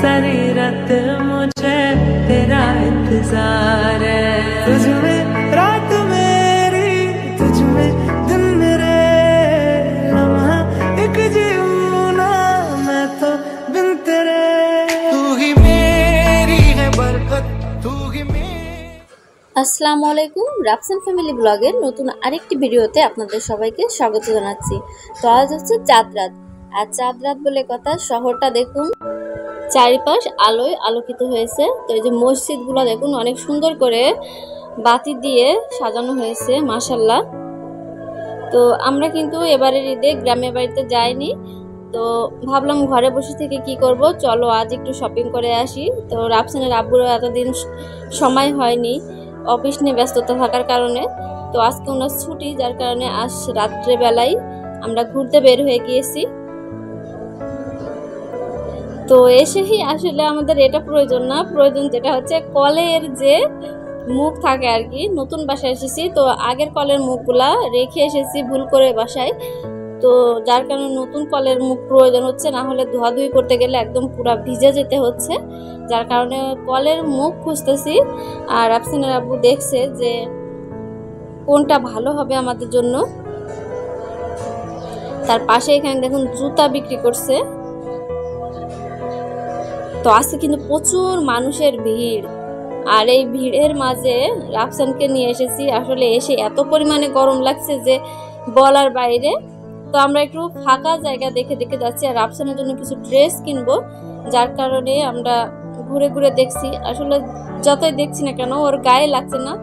सारी रात मुझे तेरा इंतजार है। तुझ में रात मेरी, तुझ में दिन मेरे, लम्हा एक जीऊं ना मैं तो बिन तेरे। तू ही मेरी है बरकत, तू ही मेरी। আসসালামু আলাইকুম, রাফসান ফ্যামিলি ব্লগের নতুন আরেকটি ভিডিওতে আপনাদের সবাইকে স্বাগত জানাচ্ছি। তো আজ হচ্ছে চাঁদ রাত, আর চাঁদ রাত বলে কথা, শহরটা দেখুন চারিপাশ আলোয় আলোকিত হয়েছে। তো এই যে মসজিদগুলো দেখুন অনেক সুন্দর করে বাতি দিয়ে সাজানো হয়েছে, মাশাআল্লাহ। তো আমরা কিন্তু এবারের ঈদে গ্রামের বাড়িতে যাইনি, তো ভাবলাম ঘরে বসে থেকে কি করব, চলো আজ একটু শপিং করে আসি। তো রাফসানের আব্বুরও এতদিন সময় হয়নি অফিস নিয়ে ব্যস্ততা থাকার কারণে, তো আজকে ওনার ছুটি, যার কারণে আজ রাত্রেবেলায় আমরা ঘুরতে বের হয়ে গিয়েছি। তো এসেই আসলে আমাদের এটা প্রয়োজন না, প্রয়োজন যেটা হচ্ছে কলের যে মুখ থাকে আর কি। নতুন বাসায় এসেছি, তো আগের কলের মুখগুলা রেখে এসেছি ভুল করে বাসায়, তো যার কারণে নতুন কলের মুখ প্রয়োজন হচ্ছে, না হলে ধোয়াধুয়ি করতে গেলে একদম পুরো ভিজে যেতে হচ্ছে, যার কারণে কলের মুখ খুঁজতেছি। আর রাফসানের আব্বু দেখছে যে কোনটা ভালো হবে আমাদের জন্য। তার পাশে এখানে দেখুন জুতা বিক্রি করছে। তো আজকে কিন্তু প্রচুর মানুষের ভিড়, আর এই ভিড়ের মাঝে রাফসানকে নিয়ে এসেছি। আসলে এসে এত পরিমাণে গরম লাগছে যে বলার বাইরে। তো আমরা একটু ফাঁকা জায়গা দেখে দেখে যাচ্ছি, আর রাফসানের জন্য কিছু ড্রেস কিনবো, যার কারণে আমরা ঘুরে ঘুরে দেখছি। আসলে যতই দেখছি না কেন ওর গায়ে লাগছে না।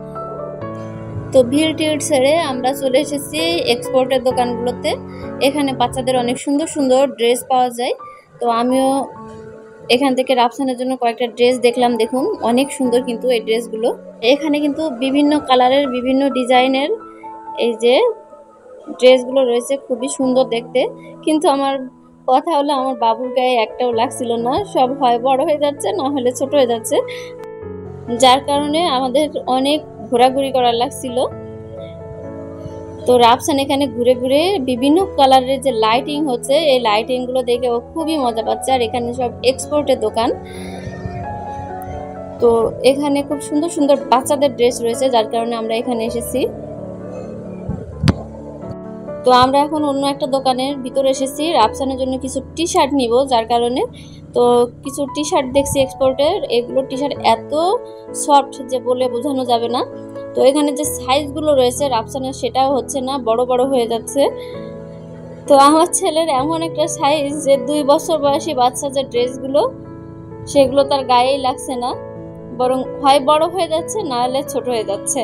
তো ভিড় টিড় ছেড়ে আমরা চলে এসেছি এক্সপোর্টের দোকানগুলোতে। এখানে বাচ্চাদের অনেক সুন্দর সুন্দর ড্রেস পাওয়া যায়। তো আমিও এখান থেকে রাফসানের জন্য কয়েকটা ড্রেস দেখলাম, দেখুন অনেক সুন্দর কিন্তু এই ড্রেসগুলো। এখানে কিন্তু বিভিন্ন কালারের বিভিন্ন ডিজাইনের এই যে ড্রেসগুলো রয়েছে, খুবই সুন্দর দেখতে। কিন্তু আমার কথা হলো আমার বাবুর গায়ে একটাও লাগছিল না, সব হয় বড় হয়ে যাচ্ছে, না হলে ছোট হয়ে যাচ্ছে, যার কারণে আমাদের অনেক ঘোরাঘুরি করার লাগছিল। তো রাফসান এখানে ঘুরে ঘুরে বিভিন্ন কালারের যে লাইটিং হচ্ছে, এই লাইটিংগুলো দেখে ও খুবই মজা পাচ্ছে। আর এখানে সব এক্সপোর্টের দোকান, তো এখানে খুব সুন্দর সুন্দর বাচ্চাদের ড্রেস রয়েছে, যার কারণে আমরা এখানে এসেছি। তো আমরা এখন অন্য একটা দোকানের ভিতরে এসেছি রাফসানের জন্য কিছু টি শার্ট নিব, যার কারণে। তো কিছু টি শার্ট দেখছি এক্সপোর্টের, এগুলো টি শার্ট এত সফট যে বলে বোঝানো যাবে না। তো এখানে যে সাইজগুলো রয়েছে রাফসানের, সেটাও হচ্ছে না, বড় বড় হয়ে যাচ্ছে। তো আমার ছেলের এমন একটা সাইজ যে 2 বছর বয়সী বাচ্চা যে ড্রেসগুলো, সেগুলো তার গায়েই লাগছে না, বরং হয় বড় হয়ে যাচ্ছে, না হলে ছোট হয়ে যাচ্ছে।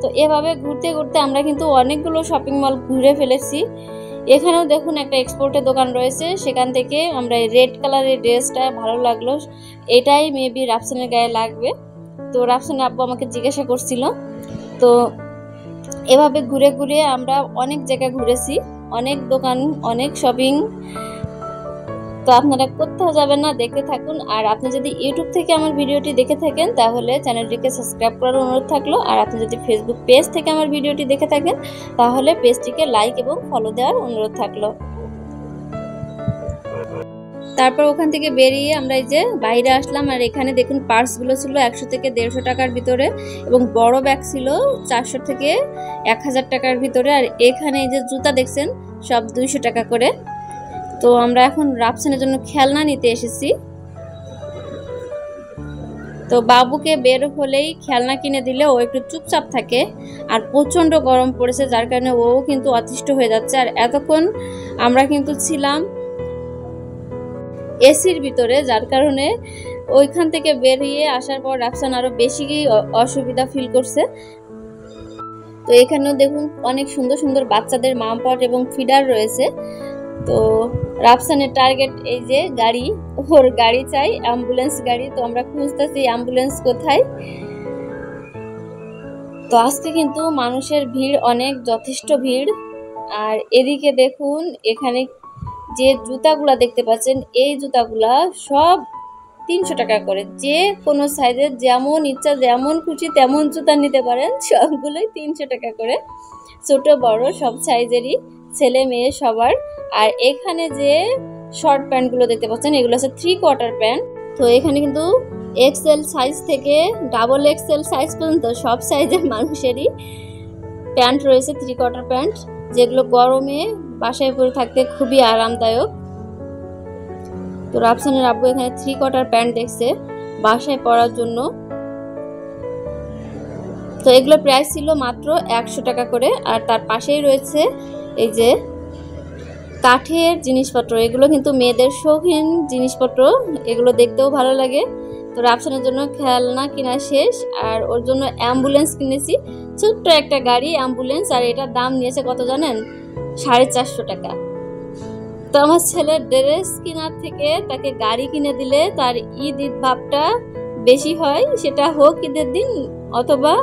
তো এভাবে ঘুরতে ঘুরতে আমরা কিন্তু অনেকগুলো শপিং মল ঘুরে ফেলেছি। এখানেও দেখুন একটা এক্সপোর্টের দোকান রয়েছে, সেখান থেকে আমরা এই রেড কালারের ড্রেসটা ভালো লাগলো, এটাই মেবি রাফসানের গায়ে লাগবে। তো রাফসানের আব্বু আমাকে জিজ্ঞাসা করছিল। তো এভাবে ঘুরে ঘুরে আমরা অনেক জায়গা ঘুরেছি, অনেক দোকান, অনেক শপিং। তো আপনারা কোথাও যাবেন না, দেখতে থাকুন। আর আপনি যদি ইউটিউব থেকে আমার ভিডিওটি দেখে থাকেন তাহলে চ্যানেলটিকে সাবস্ক্রাইব করার অনুরোধ থাকলো, আর আপনি যদি ফেসবুক পেজ থেকে আমার ভিডিওটি দেখে থাকেন তাহলে পেজটিকে লাইক এবং ফলো দেওয়ার অনুরোধ থাকলো। তারপর ওখান থেকে বেরিয়ে আমরা এই যে বাইরে আসলাম, আর এখানে দেখুন পার্সগুলো ছিল 100 থেকে 150 টাকার ভিতরে, এবং বড় ব্যাগ ছিল 400 থেকে 1000 টাকার ভিতরে। আর এখানে এই যে জুতা দেখছেন সব 200 টাকা করে। তো আমরা এখন রাফসানের জন্য খেলনা নিতে এসেছি। তো বাবুকে বের হলেই খেলনা কিনে দিলে ও একটু চুপচাপ থাকে, আর প্রচণ্ড গরম পড়েছে, যার কারণে ও কিন্তু অতিষ্ঠ হয়ে যাচ্ছে। আর এতক্ষণ আমরা কিন্তু ছিলাম এসির ভিতরে, যার কারণে ওইখান থেকে বেরিয়ে আসার পর রাফসান আরো বেশি অসুবিধা ফিল করছে। তো এখানেও দেখুন অনেক সুন্দর সুন্দর বাচ্চাদের মাম পট এবং ফিডার রয়েছে। তো রাফসানের টার্গেট এই যে গাড়ি, ওর গাড়ি চাই, অ্যাম্বুলেন্স গাড়ি। তো আমরা খুঁজতেছি অ্যাম্বুলেন্স কোথায়। তো আজকে কিন্তু মানুষের ভিড় অনেক, যথেষ্ট ভিড়। আর এদিকে দেখুন এখানে যে জুতাগুলা দেখতে পাচ্ছেন, এই জুতাগুলা সব 300 টাকা করে, যে কোনো সাইজের যেমন ইচ্ছা যেমন খুশি তেমন জুতা নিতে পারেন, সবগুলোই 300 টাকা করে, ছোট বড় সব সাইজেরই, ছেলে মেয়ে সবার। আর এখানে যে শর্ট প্যান্টগুলো দেখতে পাচ্ছেন, এগুলো হচ্ছে 3/4 প্যান্ট। তো এখানে কিন্তু এক্সেল সাইজ থেকে ডাবল এক্সেল সাইজ পর্যন্ত সব সাইজের মানুষেরই প্যান্ট রয়েছে, 3/4 প্যান্ট, যেগুলো গরমে বাসায় পরে থাকতে খুবই আরামদায়ক। তো রাফসানের আব্বু এখানে 3/4 প্যান্ট দেখছে বাসায় পরার জন্য। তো এগুলো প্রাইস ছিল মাত্র 100 টাকা করে। আর তার পাশেই রয়েছে এই যে কাঠের জিনিসপত্র, এগুলো কিন্তু মেয়েদের শৌখিন জিনিসপত্র, এগুলো দেখতেও ভালো লাগে। তো রাফসানের জন্য খেলনা কেনা শেষ, আর ওর জন্য অ্যাম্বুলেন্স কিনেছি, ছোট্ট একটা গাড়ি অ্যাম্বুলেন্স, আর এটার দাম নিয়েছে কত জানেন? 450 টাকা। তো আমার ছেলের ড্রেস কেনার থেকে তাকে গাড়ি কিনে দিলে তার ঈদ ভাবটা বেশি হয়, সেটা হোক ঈদের দিন অথবা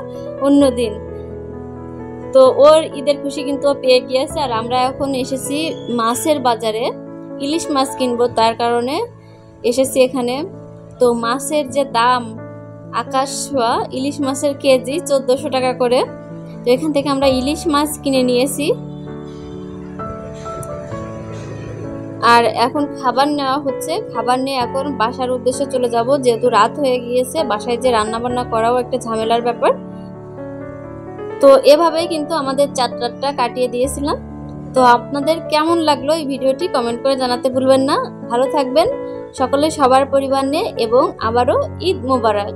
অন্য দিন। তো ওর ঈদের খুশি কিন্তু পেয়ে গিয়েছে। আর আমরা এখন এসেছি মাছের বাজারে, ইলিশ মাছ কিনবো, তার কারণে এসেছি এখানে। তো মাছের যে দাম আকাশ ছোঁয়া, ইলিশ মাছের কেজি 1400 টাকা করে। তো এখান থেকে আমরা ইলিশ মাছ কিনে নিয়েছি। আর এখন খাবার নেওয়া হচ্ছে, খাবার নিয়ে এখন বাসার উদ্দেশ্যে চলে যাব, যেহেতু রাত হয়ে গিয়েছে, বাসায় যে রান্না বান্না করাও একটা ঝামেলার ব্যাপার। তো এভাবেই কিন্তু আমাদের যাত্রাটা কাটিয়ে দিয়েছিলাম। তো আপনাদের কেমন লাগলো এই ভিডিওটি কমেন্ট করে জানাতে ভুলবেন না। ভালো থাকবেন সকলে, সবার পরিবার নিয়ে, এবং আবারও ঈদ মোবারক।